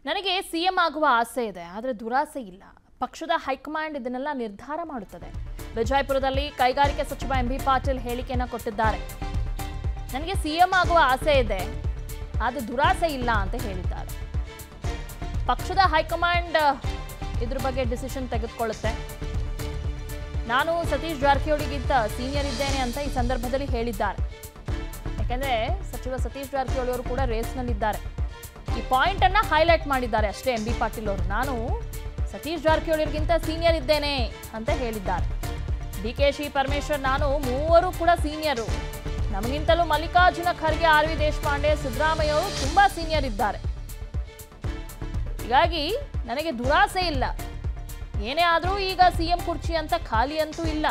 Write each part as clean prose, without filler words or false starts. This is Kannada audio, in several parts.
ನನಗೆ ಸಿಎಂ ಆಗುವ ಆಸೆ ಇದೆ, ಆದರೆ ದುರಾಸೆ ಇಲ್ಲ. ಪಕ್ಷದ ಹೈಕಮಾಂಡ್ ಇದನ್ನೆಲ್ಲ ನಿರ್ಧಾರ ಮಾಡುತ್ತದೆ. ವಿಜಯಪುರದಲ್ಲಿ ಕೈಗಾರಿಕೆ ಸಚಿವ ಎಂಬಿ ಪಾಟೀಲ್ ಹೇಳಿಕೆಯನ್ನು ಕೊಟ್ಟಿದ್ದಾರೆ. ನನಗೆ ಸಿಎಂ ಆಗುವ ಆಸೆ ಇದೆ, ಆದರೆ ದುರಾಸೆ ಇಲ್ಲ ಅಂತ ಹೇಳಿದ್ದಾರೆ. ಪಕ್ಷದ ಹೈಕಮಾಂಡ್ ಇದ್ರ ಬಗ್ಗೆ ಡಿಸಿಷನ್ ತೆಗೆದುಕೊಳ್ಳುತ್ತೆ. ನಾನು ಸತೀಶ್ ಜಾರಕಿಹೊಳಿಗಿಂತ ಸೀನಿಯರ್ ಇದ್ದೇನೆ ಅಂತ ಈ ಸಂದರ್ಭದಲ್ಲಿ ಹೇಳಿದ್ದಾರೆ. ಯಾಕಂದ್ರೆ ಸಚಿವ ಸತೀಶ್ ಜಾರಕಿಹೊಳಿ ಅವರು ಕೂಡ ರೇಸ್ನಲ್ಲಿದ್ದಾರೆ. ಈ ಪಾಯಿಂಟ್ ಅನ್ನ ಹೈಲೈಟ್ ಮಾಡಿದ್ದಾರೆ ಅಷ್ಟೇ ಎಂಬಿ ಪಾಟೀಲ್ ಅವರು. ನಾನು ಸತೀಶ್ ಜಾರಕಿಹೊಳಿಗಿಂತ ಸೀನಿಯರ್ ಇದ್ದೇನೆ ಅಂತ ಹೇಳಿದ್ದಾರೆ. ಡಿಕೆಶಿ, ಪರಮೇಶ್ವರ್, ನಾನು ಮೂವರು ಕೂಡ ಸೀನಿಯರು. ನಮಗಿಂತಲೂ ಮಲ್ಲಿಕಾರ್ಜುನ ಖರ್ಗೆ, ಆರ್.ವಿ. ದೇಶಪಾಂಡೆ, ಸಿದ್ದರಾಮಯ್ಯ ಅವರು ತುಂಬಾ ಸೀನಿಯರ್ ಇದ್ದಾರೆ. ಹೀಗಾಗಿ ನನಗೆ ದುರಾಸೆ ಇಲ್ಲ. ಏನೇ ಆದರೂ ಈಗ ಸಿಎಂ ಕುರ್ಚಿ ಅಂತ ಖಾಲಿ ಅಂತೂ ಇಲ್ಲ.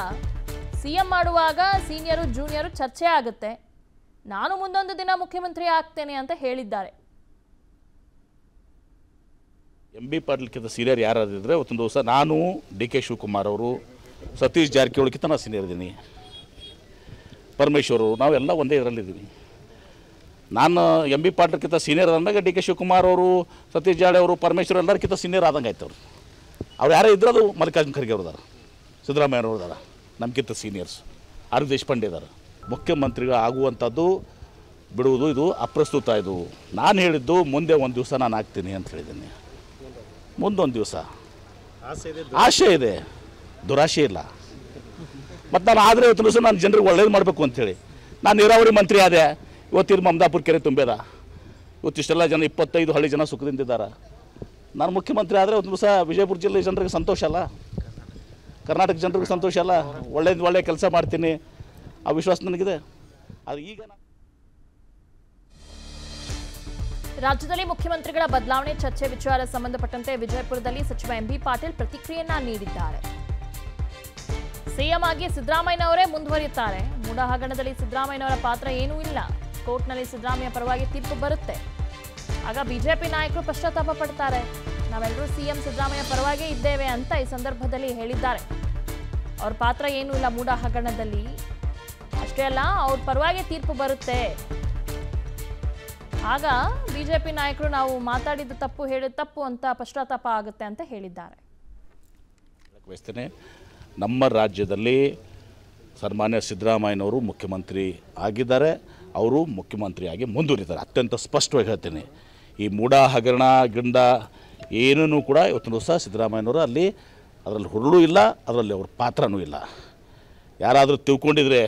ಸಿಎಂ ಮಾಡುವಾಗ ಸೀನಿಯರು ಜೂನಿಯರು ಚರ್ಚೆ ಆಗುತ್ತೆ. ನಾನು ಮುಂದೊಂದು ದಿನ ಮುಖ್ಯಮಂತ್ರಿ ಆಗ್ತೇನೆ ಅಂತ ಹೇಳಿದ್ದಾರೆ. ಎಂಬಿ ಪಾಟೀಲ್ಕಿಂತ ಸೀನಿಯರ್ ಯಾರಾದಿದ್ರೆ ಅವತ್ತೊಂದು ದಿವಸ ನಾನು ಡಿ.ಕೆ. ಶಿವಕುಮಾರ್ ಅವರು, ಸತೀಶ್ ಜಾರಕಿಹೊಳಿಗಿಂತ ನಾನು ಸೀನಿಯರ್ ಇದ್ದೀನಿ, ಪರಮೇಶ್ವರು, ನಾವೆಲ್ಲ ಒಂದೇ ಇದರಲ್ಲಿದ್ದೀವಿ. ನಾನು ಎಂಬಿ ಪಾಟೀಲ್ಕಿಂತ ಸೀನಿಯರ್ ಅಂದಾಗ ಡಿ.ಕೆ. ಶಿವಕುಮಾರ್ ಅವರು, ಸತೀಶ್ ಜಾರಕಿಹೊಳಿ ಅವರು, ಪರಮೇಶ್ವರ್ ಎಲ್ಲರಿಗಿಂತ ಸೀನಿಯರ್ ಆದಂಗೆ ಆಯ್ತು. ಅವ್ರು ಯಾರೇ ಇದ್ದರೂ ಅದು ಮಲ್ಲಿಕಾರ್ಜುನ ಖರ್ಗೆ ಅವ್ರದಾರ, ಸಿದ್ದರಾಮಯ್ಯ ಅವ್ರದಾರ, ನಮಗಿಂತ ಸೀನಿಯರ್ಸ್, ಆರ್.ವಿ. ದೇಶಪಾಂಡೆ ಇದ್ದಾರೆ. ಮುಖ್ಯಮಂತ್ರಿಗಳು ಆಗುವಂಥದ್ದು ಬಿಡುವುದು ಇದು ಅಪ್ರಸ್ತುತ. ಇದು ನಾನು ಹೇಳಿದ್ದು ಮುಂದೆ ಒಂದು ದಿವಸ ನಾನು ಆಗ್ತೀನಿ ಅಂತ ಹೇಳಿದ್ದೀನಿ. ಮುಂದೊಂದು ದಿವಸ ಆಸೆ ಇದೆ, ದುರಾಶೆ ಇಲ್ಲ. ಮತ್ತು ನಾನು ಆದರೆ ಇವತ್ತು ದಿವಸ ನಾನು ಜನರಿಗೆ ಒಳ್ಳೇದು ಮಾಡಬೇಕು ಅಂಥೇಳಿ ನಾನು ನೀರಾವರಿ ಮಂತ್ರಿ ಆದೆ. ಇವತ್ತಿದ್ದು ಮಮದಾಪುರ ಕೆರೆ ತುಂಬ್ಯದ. ಇವತ್ತಿಷ್ಟೆಲ್ಲ ಜನ 25 ಹಳ್ಳಿ ಜನ ಸುಖದಿಂದಿದ್ದಾರೆ. ನಾನು ಮುಖ್ಯಮಂತ್ರಿ ಆದರೆ ಒಂದು ದಿವಸ ವಿಜಯಪುರ ಜಿಲ್ಲೆ ಜನರಿಗೆ ಸಂತೋಷ ಅಲ್ಲ, ಕರ್ನಾಟಕ ಜನರಿಗೆ ಸಂತೋಷ ಅಲ್ಲ. ಒಳ್ಳೆ ಕೆಲಸ ಮಾಡ್ತೀನಿ ಆ ವಿಶ್ವಾಸ ನನಗಿದೆ. ಅದು ಈಗ ರಾಜ್ಯದಲ್ಲಿ ಮುಖ್ಯಮಂತ್ರಿಗಳ ಬದಲಾವಣೆ ಚರ್ಚೆ ವಿಚಾರ ಸಂಬಂಧಪಟ್ಟಂತೆ ವಿಜಯಪುರದಲ್ಲಿ ಸಚಿವ ಎಂಬಿ ಪಾಟೀಲ್ ಪ್ರತಿಕ್ರಿಯೆಯನ್ನ ನೀಡಿದ್ದಾರೆ. ಸಿಎಂ ಆಗಿ ಸಿದ್ದರಾಮಯ್ಯನವರೇ ಮುಂದುವರಿಯುತ್ತಾರೆ. ಮೂಡ ಹಗರಣದಲ್ಲಿ ಸಿದ್ದರಾಮಯ್ಯನವರ ಪಾತ್ರ ಏನೂ ಇಲ್ಲ. ಕೋರ್ಟ್ನಲ್ಲಿ ಸಿದ್ದರಾಮಯ್ಯ ಪರವಾಗಿ ತೀರ್ಪು ಬರುತ್ತೆ. ಆಗ ಬಿಜೆಪಿ ನಾಯಕರು ಪಶ್ಚಾತ್ತಾಪ ಪಡ್ತಾರೆ. ನಾವೆಲ್ಲರೂ ಸಿಎಂ ಸಿದ್ದರಾಮಯ್ಯ ಪರವಾಗಿ ಇದ್ದೇವೆ ಅಂತ ಈ ಸಂದರ್ಭದಲ್ಲಿ ಹೇಳಿದ್ದಾರೆ. ಅವ್ರ ಪಾತ್ರ ಏನೂ ಇಲ್ಲ ಮೂಡ ಹಗರಣದಲ್ಲಿ. ಅಷ್ಟೇ ಅಲ್ಲ, ಅವ್ರ ಪರವಾಗಿ ತೀರ್ಪು ಬರುತ್ತೆ. ಆಗ ಬಿಜೆಪಿ ನಾಯಕರು ನಾವು ಮಾತಾಡಿದ್ದು ತಪ್ಪು, ಹೇಳಿದ ತಪ್ಪು ಅಂತ ಪಶ್ಚಾತ್ತಾಪ ಆಗುತ್ತೆ ಅಂತ ಹೇಳಿದ್ದಾರೆ. ನಮ್ಮ ರಾಜ್ಯದಲ್ಲಿ ಸನ್ಮಾನ್ಯ ಸಿದ್ದರಾಮಯ್ಯನವರು ಮುಖ್ಯಮಂತ್ರಿ ಆಗಿದ್ದಾರೆ. ಅವರು ಮುಖ್ಯಮಂತ್ರಿಯಾಗಿ ಮುಂದುವರಿತಾರೆ. ಅತ್ಯಂತ ಸ್ಪಷ್ಟವಾಗಿ ಹೇಳ್ತೀನಿ, ಈ ಮೂಡ ಹಗರಣ ಗಿಂಡ ಏನೂ ಕೂಡ ಇವತ್ತಿನ ದಿವಸ ಸಿದ್ದರಾಮಯ್ಯನವರು ಅದರಲ್ಲಿ ಹುರುಳು ಇಲ್ಲ, ಅದರಲ್ಲಿ ಅವ್ರ ಪಾತ್ರನೂ ಇಲ್ಲ. ಯಾರಾದರೂ ತಿಳ್ಕೊಂಡಿದ್ರೆ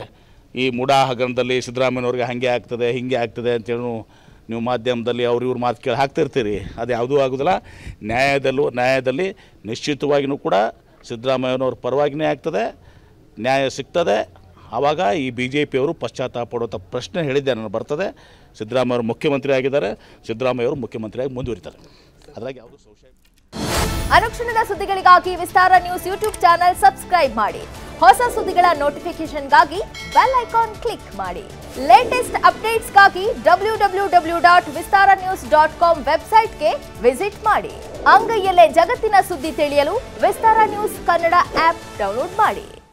ಈ ಮೂಡ ಹಗರಣದಲ್ಲಿ ಸಿದ್ದರಾಮಯ್ಯನವ್ರಿಗೆ ಹಾಗೆ ಆಗ್ತದೆ ಹಿಂಗೆ ಆಗ್ತದೆ ಅಂತೇಳಿ ನೀವು ಮಾಧ್ಯಮದಲ್ಲಿ ಇವ್ರ ಮಾತು ಕೇಳಿ ಹಾಕ್ತಿರ್ತೀರಿ. ಅದು ಯಾವುದೂ ಆಗೋದಿಲ್ಲ. ನ್ಯಾಯದಲ್ಲಿ ನಿಶ್ಚಿತವಾಗಿಯೂ ಕೂಡ ಸಿದ್ದರಾಮಯ್ಯನವ್ರ ಪರವಾಗಿಯೇ ಆಗ್ತದೆ, ನ್ಯಾಯ ಸಿಗ್ತದೆ. ಆವಾಗ ಈ BJPಯವರು ಪಶ್ಚಾತ್ತಾಪ ಪಡುವಂಥ ಪ್ರಶ್ನೆ ಹೇಳಿದ್ದೆ ನಾನು ಬರ್ತದೆ. ಸಿದ್ದರಾಮಯ್ಯವರು ಮುಖ್ಯಮಂತ್ರಿ ಆಗಿದ್ದಾರೆ, ಸಿದ್ದರಾಮಯ್ಯವರು ಮುಖ್ಯಮಂತ್ರಿಯಾಗಿ ಮುಂದುವರಿತಾರೆ. ಅದ್ರಾಗ ಯಾವುದು ಸಂಶಯ. ಅನುಕ್ಷಣದ ಸುದ್ದಿಗಳಿಗಾಗಿ ವಿಸ್ತಾರ ನ್ಯೂಸ್ ಯೂಟ್ಯೂಬ್ ಚಾನೆಲ್ ಸಬ್ಸ್ಕ್ರೈಬ್ ಮಾಡಿ. ಹೊಸ ಸುದ್ದಿಗಳ ನೋಟಿಫಿಕೇಶನ್ಗಾಗಿ ಬೆಲ್ ಐಕಾನ್ ಕ್ಲಿಕ್ ಮಾಡಿ. ಲೇಟೆಸ್ಟ್ ಅಪ್ಡೇಟ್ಸ್ಗಾಗಿ www.vistaranews.com ವೆಬ್ಸೈಟ್ಗೆ ವಿಸಿಟ್ ಮಾಡಿ. ಅಂಗೈಯಲ್ಲೇ ಜಗತ್ತಿನ ಸುದ್ದಿ ತಿಳಿಯಲು ವಿಸ್ತಾರ ನ್ಯೂಸ್ ಕನ್ನಡ ಆಪ್ ಡೌನ್ಲೋಡ್ ಮಾಡಿ.